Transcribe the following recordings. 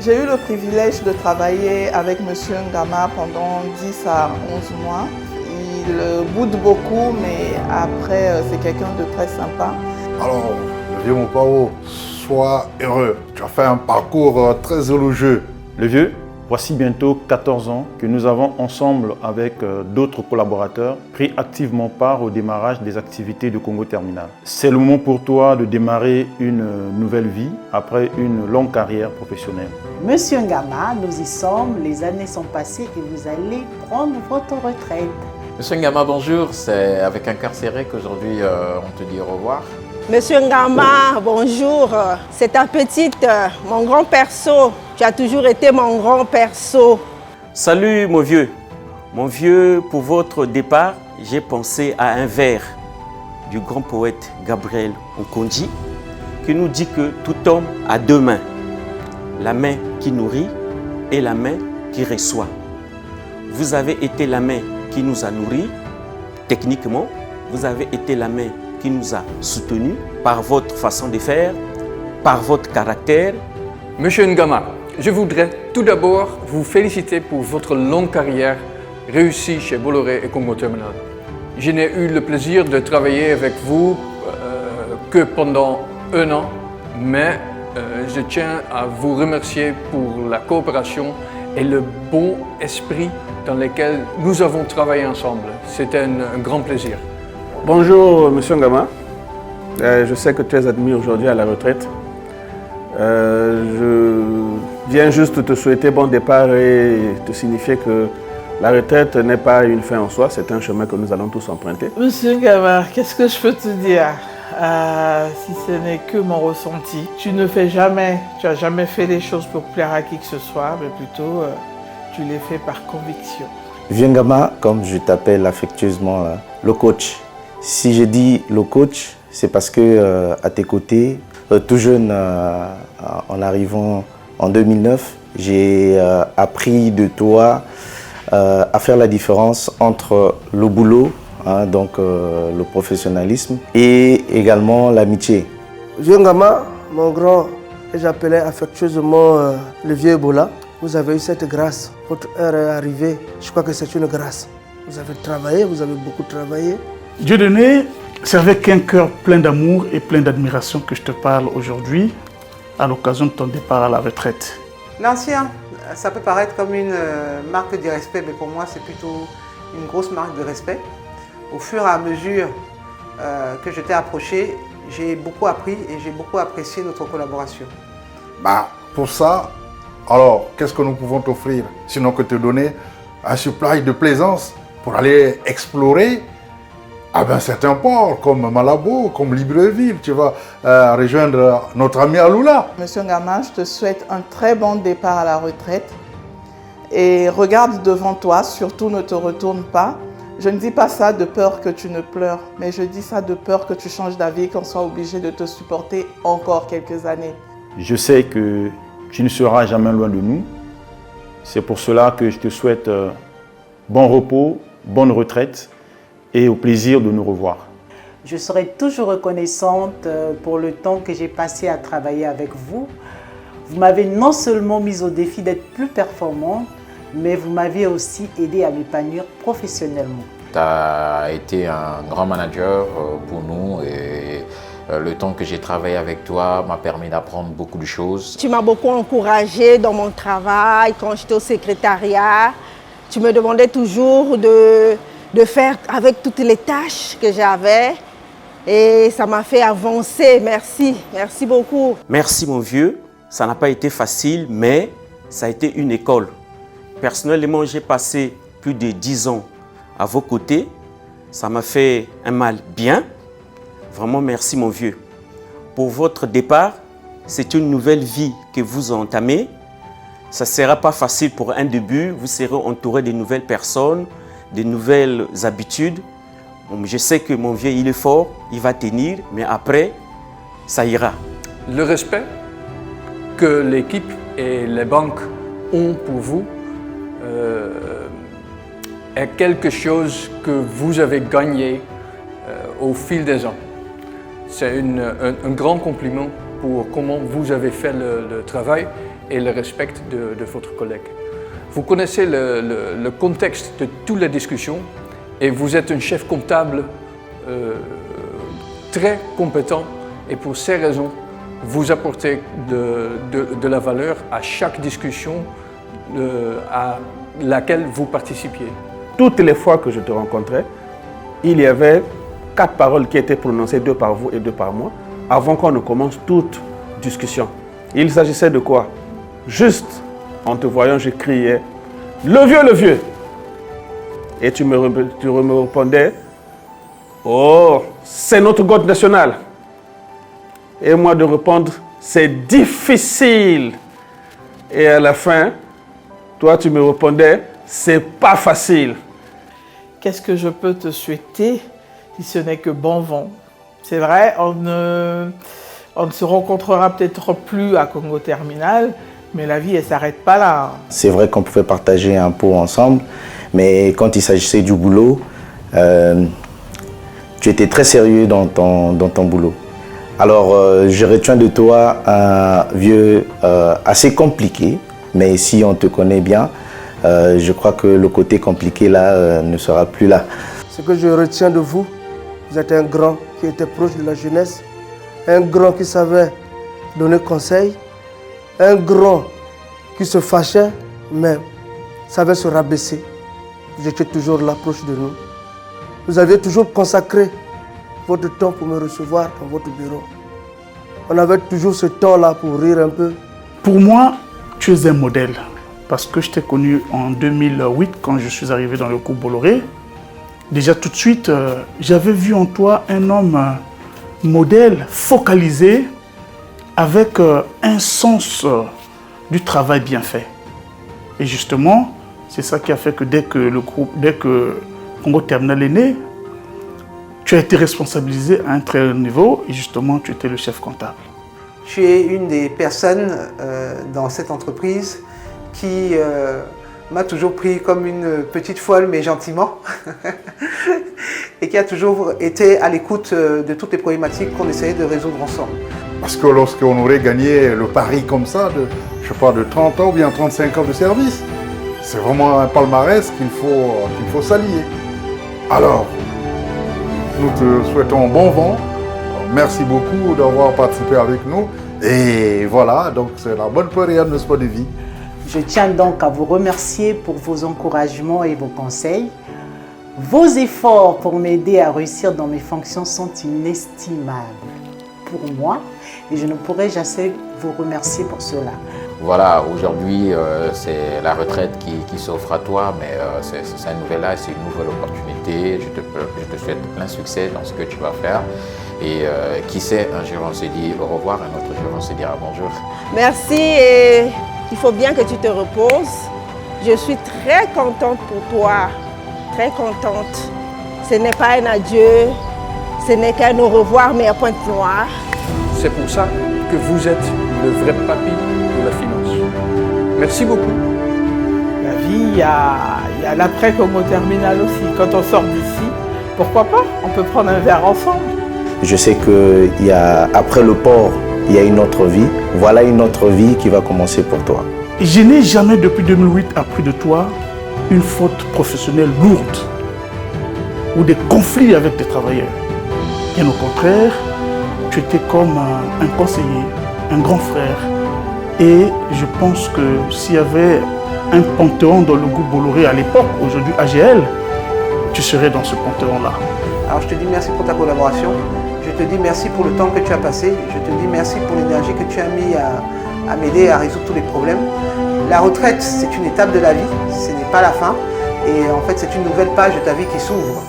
J'ai eu le privilège de travailler avec M. Ngama pendant 10 à 11 mois. Il boude beaucoup, mais après, c'est quelqu'un de très sympa. Alors, le vieux Mopao, sois heureux. Tu as fait un parcours très élogieux. Le vieux, voici bientôt 14 ans que nous avons ensemble avec d'autres collaborateurs pris activement part au démarrage des activités de Congo Terminal. C'est le moment pour toi de démarrer une nouvelle vie après une longue carrière professionnelle. Monsieur Ngama, nous y sommes, les années sont passées et vous allez prendre votre retraite. Monsieur Ngama, bonjour, c'est avec un cœur serré qu'aujourd'hui on te dit au revoir. Monsieur Ngama, bonjour, c'est ta petite, mon grand perso. Tu as toujours été mon grand perso. Salut mon vieux. Mon vieux, pour votre départ, j'ai pensé à un vers du grand poète Gabriel Okondi qui nous dit que tout homme a deux mains. La main qui nourrit et la main qui reçoit. Vous avez été la main qui nous a nourris techniquement. Vous avez été la main qui nous a soutenus par votre façon de faire, par votre caractère. Monsieur Ngama, je voudrais tout d'abord vous féliciter pour votre longue carrière réussie chez Bolloré et Congo Terminal. Je n'ai eu le plaisir de travailler avec vous que pendant 1 an, mais je tiens à vous remercier pour la coopération et le bon esprit dans lequel nous avons travaillé ensemble. C'était un grand plaisir. Bonjour Monsieur Ngama, je sais que tu es admis aujourd'hui à la retraite. Je viens juste te souhaiter bon départ et te signifier que la retraite n'est pas une fin en soi, c'est un chemin que nous allons tous emprunter. Monsieur Ngama, qu'est-ce que je peux te dire si ce n'est que mon ressenti. Tu n'as jamais fait les choses pour plaire à qui que ce soit, mais plutôt tu les fais par conviction. Vieux Ngama, comme je t'appelle affectueusement le coach. Si je dis le coach, c'est parce que à tes côtés, tout jeune, en arrivant en 2009, j'ai appris de toi à faire la différence entre le boulot, donc le professionnalisme, et également l'amitié. Vieux Ngama, mon grand, que j'appelais affectueusement le vieux Ebola, vous avez eu cette grâce. Votre heure est arrivée. Je crois que c'est une grâce. Vous avez travaillé, vous avez beaucoup travaillé. Dieudonné, c'est avec un cœur plein d'amour et plein d'admiration que je te parle aujourd'hui, à l'occasion de ton départ à la retraite. L'ancien, ça peut paraître comme une marque de respect, mais pour moi c'est plutôt une grosse marque de respect. Au fur et à mesure que je t'ai approché, j'ai beaucoup appris et j'ai beaucoup apprécié notre collaboration. Pour ça, alors qu'est-ce que nous pouvons t'offrir, sinon que te donner un supply de plaisance pour aller explorer certains ports comme Malabo, comme Libreville. Tu vas rejoindre notre ami Alula. Monsieur Ngama, je te souhaite un très bon départ à la retraite. Et regarde devant toi, surtout ne te retourne pas. Je ne dis pas ça de peur que tu ne pleures, mais je dis ça de peur que tu changes d'avis et qu'on soit obligé de te supporter encore quelques années. Je sais que tu ne seras jamais loin de nous. C'est pour cela que je te souhaite bon repos, bonne retraite et au plaisir de nous revoir. Je serai toujours reconnaissante pour le temps que j'ai passé à travailler avec vous. Vous m'avez non seulement mis au défi d'être plus performante, mais vous m'avez aussi aidé à m'épanouir professionnellement. Tu as été un grand manager pour nous et le temps que j'ai travaillé avec toi m'a permis d'apprendre beaucoup de choses. Tu m'as beaucoup encouragée dans mon travail quand j'étais au secrétariat. Tu me demandais toujours de faire avec toutes les tâches que j'avais et ça m'a fait avancer. Merci, merci beaucoup. Merci mon vieux, ça n'a pas été facile, mais ça a été une école. Personnellement, j'ai passé plus de 10 ans à vos côtés. Ça m'a fait un mal bien. Vraiment, merci mon vieux. Pour votre départ, c'est une nouvelle vie que vous entamez. Ça ne sera pas facile pour un début. Vous serez entouré de nouvelles personnes, de nouvelles habitudes. Je sais que mon vieux, il est fort, il va tenir, mais après, ça ira. Le respect que l'équipe et les banques ont pour vous est quelque chose que vous avez gagné au fil des ans. C'est un grand compliment pour comment vous avez fait le travail et le respect de votre collègue. Vous connaissez le contexte de toutes les discussions et vous êtes un chef comptable très compétent et pour ces raisons, vous apportez de la valeur à chaque discussion à laquelle vous participiez. Toutes les fois que je te rencontrais, il y avait 4 paroles qui étaient prononcées, 2 par vous et 2 par moi, avant qu'on ne commence toute discussion. Il s'agissait de quoi? Juste en te voyant, je criais « Le vieux, le vieux !» Et tu me répondais « Oh, c'est notre God national !» Et moi de répondre « C'est difficile !» Et à la fin, toi tu me répondais « C'est pas facile !» Qu'est-ce que je peux te souhaiter si ce n'est que bon vent? C'est vrai, on ne se rencontrera peut-être plus à Congo Terminal, mais la vie, elle ne s'arrête pas là. C'est vrai qu'on pouvait partager un pot ensemble, mais quand il s'agissait du boulot, tu étais très sérieux dans ton boulot. Alors, je retiens de toi un vieux assez compliqué, mais si on te connaît bien, je crois que le côté compliqué là ne sera plus là. Ce que je retiens de vous, vous êtes un grand qui était proche de la jeunesse, un grand qui savait donner conseil, un grand qui se fâchait, mais savait se rabaisser. Vous étiez toujours là, proche de nous. Vous aviez toujours consacré votre temps pour me recevoir dans votre bureau. On avait toujours ce temps-là pour rire un peu. Pour moi, tu es un modèle. Parce que je t'ai connu en 2008 quand je suis arrivé dans le groupe Bolloré. Déjà tout de suite, j'avais vu en toi un homme modèle, focalisé, avec un sens du travail bien fait. Et justement, c'est ça qui a fait que dès que Congo Terminal est né, tu as été responsabilisé à un très haut niveau et justement, tu étais le chef comptable. Tu es une des personnes dans cette entreprise qui m'a toujours pris comme une petite folle, mais gentiment, et qui a toujours été à l'écoute de toutes les problématiques qu'on essayait de résoudre ensemble. Parce que lorsqu'on aurait gagné le pari comme ça, je sais pas, de 30 ans ou bien 35 ans de service, c'est vraiment un palmarès qu'il faut s'allier. Alors, nous te souhaitons bon vent. Merci beaucoup d'avoir participé avec nous. Et voilà, donc c'est la bonne période, n'est-ce pas, de vie. Je tiens donc à vous remercier pour vos encouragements et vos conseils. Vos efforts pour m'aider à réussir dans mes fonctions sont inestimables pour moi et je ne pourrais jamais vous remercier pour cela. Voilà, aujourd'hui, c'est la retraite qui s'offre à toi, mais c'est un nouvel âge, c'est une nouvelle opportunité. Je te souhaite plein succès dans ce que tu vas faire. Et qui sait, un jour on se dit au revoir, un autre jour on se dira bonjour. Merci et il faut bien que tu te reposes. Je suis très contente pour toi, très contente. Ce n'est pas un adieu, ce n'est qu'un au revoir, mais à pointe noire. C'est pour ça que vous êtes le vrai papy de la finance. Merci beaucoup. La vie, il y a l'après Congo Terminal aussi. Quand on sort d'ici, pourquoi pas? On peut prendre un verre ensemble. Je sais qu'après le port, il y a une autre vie. Voilà une autre vie qui va commencer pour toi. Je n'ai jamais, depuis 2008, appris de toi une faute professionnelle lourde ou des conflits avec des travailleurs. Bien au contraire, tu étais comme un conseiller, un grand frère. Et je pense que s'il y avait un panthéon dans le groupe Bolloré à l'époque, aujourd'hui AGL, tu serais dans ce panthéon-là. Alors je te dis merci pour ta collaboration. Je te dis merci pour le temps que tu as passé. Je te dis merci pour l'énergie que tu as mis à m'aider à résoudre tous les problèmes. La retraite, c'est une étape de la vie, ce n'est pas la fin. Et en fait, c'est une nouvelle page de ta vie qui s'ouvre.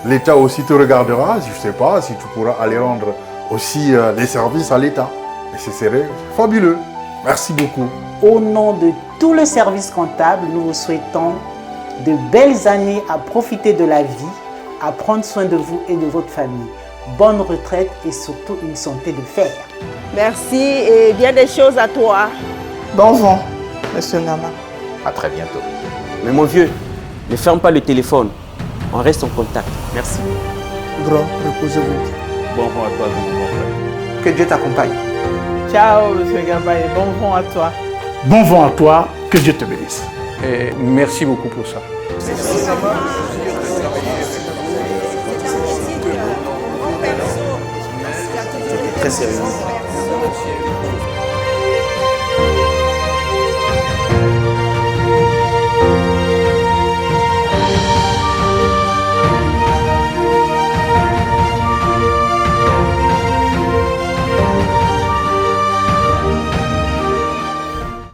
L'État aussi te regardera, je ne sais pas, si tu pourras aller rendre aussi des services à l'État. Et ce serait fabuleux. Merci beaucoup. Au nom de tout le service comptable, nous vous souhaitons de belles années à profiter de la vie, à prendre soin de vous et de votre famille. Bonne retraite et surtout une santé de fer. Merci et bien des choses à toi. Bon vent, Monsieur Nama. À très bientôt. Mais mon vieux, ne ferme pas le téléphone. On reste en contact. Merci. Grand, reposez-vous. Bon vent à toi, mon frère. Que Dieu t'accompagne. Ciao, Monsieur Gaba, et bon vent à toi. Bon vent à toi, que Dieu te bénisse. Et merci beaucoup pour ça. Très sérieux.